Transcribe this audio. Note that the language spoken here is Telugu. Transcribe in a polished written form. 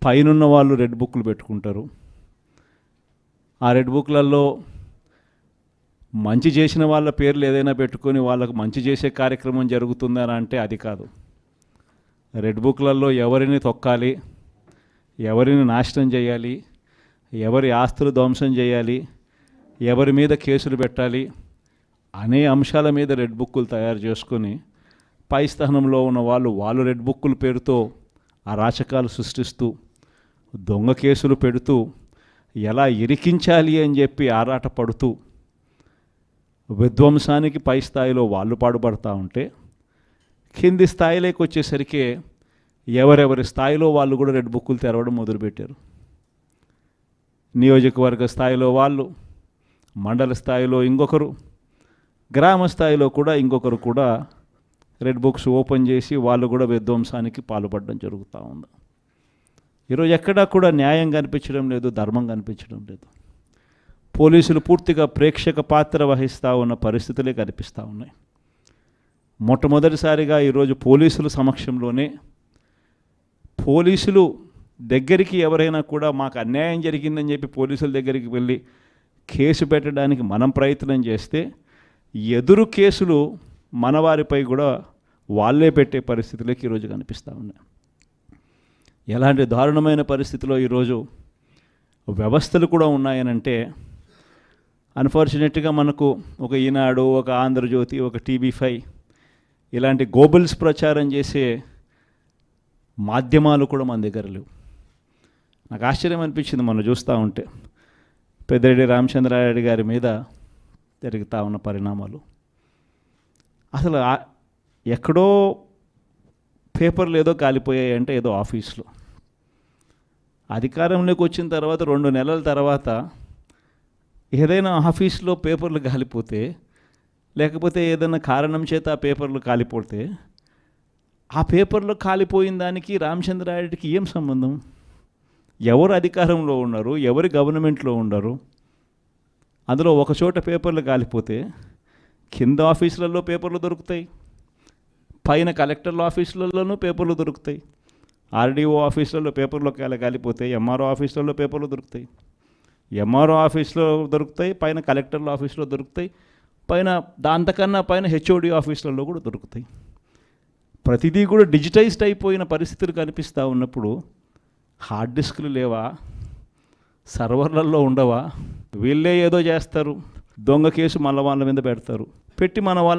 పైనున్న వాళ్ళు రెడ్ బుక్లు పెట్టుకుంటారు. ఆ రెడ్ బుక్లలో మంచి చేసిన వాళ్ళ పేర్లు ఏదైనా పెట్టుకొని వాళ్ళకు మంచి చేసే కార్యక్రమం జరుగుతుందని అంటే అది కాదు. రెడ్ బుక్లలో ఎవరిని తొక్కాలి, ఎవరిని నాశనం చేయాలి, ఎవరి ఆస్తులు ధ్వంసం చేయాలి, ఎవరి మీద కేసులు పెట్టాలి అనే అంశాల మీద రెడ్ బుక్కులు తయారు చేసుకొని పై స్థానంలో ఉన్న వాళ్ళు రెడ్ బుక్కుల పేరుతో అరాచకాలు సృష్టిస్తూ దొంగ కేసులు పెడుతూ ఎలా ఇరికించాలి అని చెప్పి ఆరాట పడుతూ విధ్వంసానికి పై స్థాయిలో వాళ్ళు పాటుపడతా ఉంటే కింది స్థాయిలోకి వచ్చేసరికి ఎవరెవరి స్థాయిలో వాళ్ళు కూడా రెడ్ బుక్కులు తెరవడం మొదలుపెట్టారు. నియోజకవర్గ స్థాయిలో వాళ్ళు, మండల స్థాయిలో ఇంకొకరు, గ్రామ స్థాయిలో కూడా ఇంకొకరు కూడా రెడ్ బుక్స్ ఓపెన్ చేసి వాళ్ళు కూడా విధ్వంసానికి పాల్పడడం జరుగుతూ ఉంది. ఈరోజు ఎక్కడా కూడా న్యాయం కనిపించడం లేదు, ధర్మం కనిపించడం లేదు. పోలీసులు పూర్తిగా ప్రేక్షక పాత్ర వహిస్తూ ఉన్న పరిస్థితులే కనిపిస్తూ ఉన్నాయి. మొట్టమొదటిసారిగా ఈరోజు పోలీసుల సమక్షంలోనే పోలీసులు దగ్గరికి ఎవరైనా కూడా మాకు అన్యాయం జరిగిందని చెప్పి పోలీసుల దగ్గరికి వెళ్ళి కేసు పెట్టడానికి మనం ప్రయత్నం చేస్తే ఎదురు కేసులు మన వారిపై కూడా వాళ్ళే పెట్టే పరిస్థితులకి ఈరోజు కనిపిస్తూ ఉన్నాయి. ఎలాంటి దారుణమైన పరిస్థితిలో ఈరోజు వ్యవస్థలు కూడా ఉన్నాయనంటే అన్ఫార్చునేట్గా మనకు ఒక ఈనాడు, ఒక ఆంధ్రజ్యోతి, ఒక TV5 ఇలాంటి గోబల్స్ ప్రచారం చేసే మాధ్యమాలు కూడా మన దగ్గర లేవు. నాకు ఆశ్చర్యం అనిపించింది మొన్న చూస్తూ ఉంటే పెద్దిరెడ్డి రామచంద్రారెడ్డి గారి మీద జరుగుతూ ఉన్న పరిణామాలు. అసలు ఎక్కడో పేపర్లు ఏదో కాలిపోయాయి అంటే ఏదో ఆఫీస్లో, అధికారంలోకి వచ్చిన తర్వాత 2 నెలల తర్వాత ఏదైనా ఆఫీస్లో పేపర్లు కాలిపోతే, లేకపోతే ఏదైనా కారణం చేత ఆ పేపర్లు కాలిపోతే ఆ పేపర్లో కాలిపోయిన దానికి రామచంద్రారెడ్డికి ఏం సంబంధం? ఎవరు అధికారంలో ఉన్నారు, ఎవరి గవర్నమెంట్లో ఉన్నారు? అందులో ఒక చోట పేపర్లు కాలిపోతే కింద ఆఫీసులలో పేపర్లు దొరుకుతాయి, పైన కలెక్టర్ల ఆఫీసులలోనూ పేపర్లు దొరుకుతాయి, RDO ఆఫీసులలో పేపర్లో కాలిపోతే MRO ఆఫీసులలో పేపర్లు దొరుకుతాయి, MRO ఆఫీస్లో దొరుకుతాయి, పైన కలెక్టర్ల ఆఫీసులో దొరుకుతాయి, పైన దాంతకన్నా పైన HOD ఆఫీసులలో కూడా దొరుకుతాయి. ప్రతిదీ కూడా డిజిటైజ్డ్ అయిపోయిన పరిస్థితులు కనిపిస్తూ ఉన్నప్పుడు హార్డ్ డిస్క్లు లేవా, సర్వర్లలో ఉండవా? వీళ్ళే ఏదో చేస్తారు, దొంగ కేసు మళ్ళీ వాళ్ళ మీద పెడతారు, పెట్టి మన వాళ్ళ